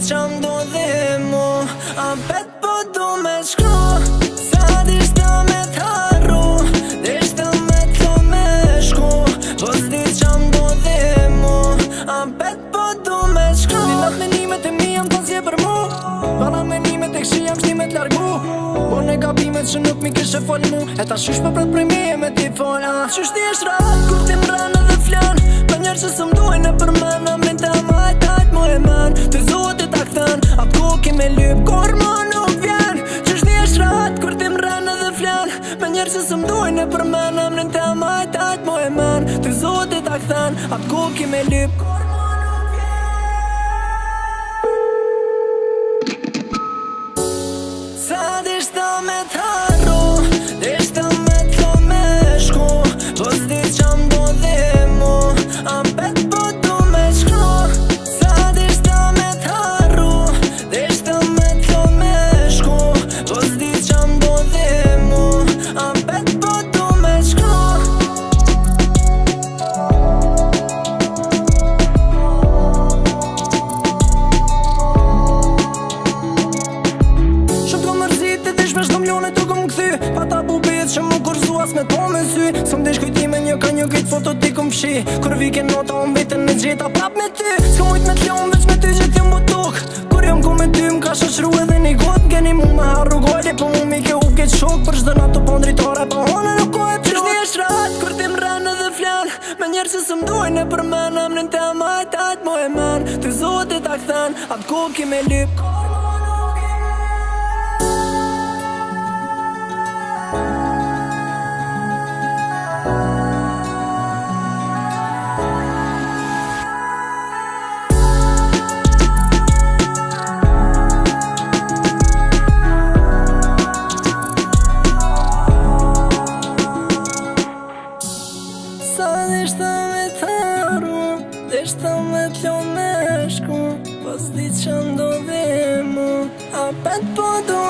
qa m'dodhi mu. A pet po du me shkru, sa dishta me t'harru, dishta me t'lo me shku, po s'di qa m'dodhi mu. A pet po du me shkru. Ninat menimet e mi jam t'azje për mu, para menimet e kshi jam shtimet largu. Po ne gabimet që nuk mi kishe fol mu, e ta shysh për pret prej mi e me ti fol. Qysh ti esh rat, kur ti m'ran edhe flan, për njerë që së m'dojnë e për men, amin të majt, ajt mu e men. Të zotit a këthen, atë koki me lyp, kur mu nuk vjen. Qysh ti esh rat, kur ti m'ran edhe flan, për njerë që së m'dojnë e për men, amin të majt, ajt mu e men. Të zotit a këthen, atë koki me lyp, sa dishta me t'harru, dishta me t'lo me shku, po s'di qa m'dodhi mu. A pet po du me shkru, sa dishta me t'harru, dishta me t'lo me shku, po s'di qa m'dodhi mu. A pet po du me shkru. Shdo mljone të kom këthy, pa ta bubit që mu kurzu as me to me sy. Sëm dish kujtime një ka një kejt foto ti kom fshi, kur vike nota unë vetën me gjeta prap me ty. S'ko mujt me t'ljon veç me ty që t'jom botuk, kur jom ku me ty m'ka shoqru edhe një got. Geni mu me harru gojle, po mu mi ke up keq shok, për shdo nato po ndritore, pa hone nuk ko e plot. Qysh ti esh rat, kur ti m'ran edhe flan, me njerë që së m'dojnë e për men, amnin të majt, ajt mo e men. Të zotit a këthen, atë koki me lyp, sa dishta me t'harru, dishta me t'lo me shku, po s'di qa m'dodhi mu. A pet po du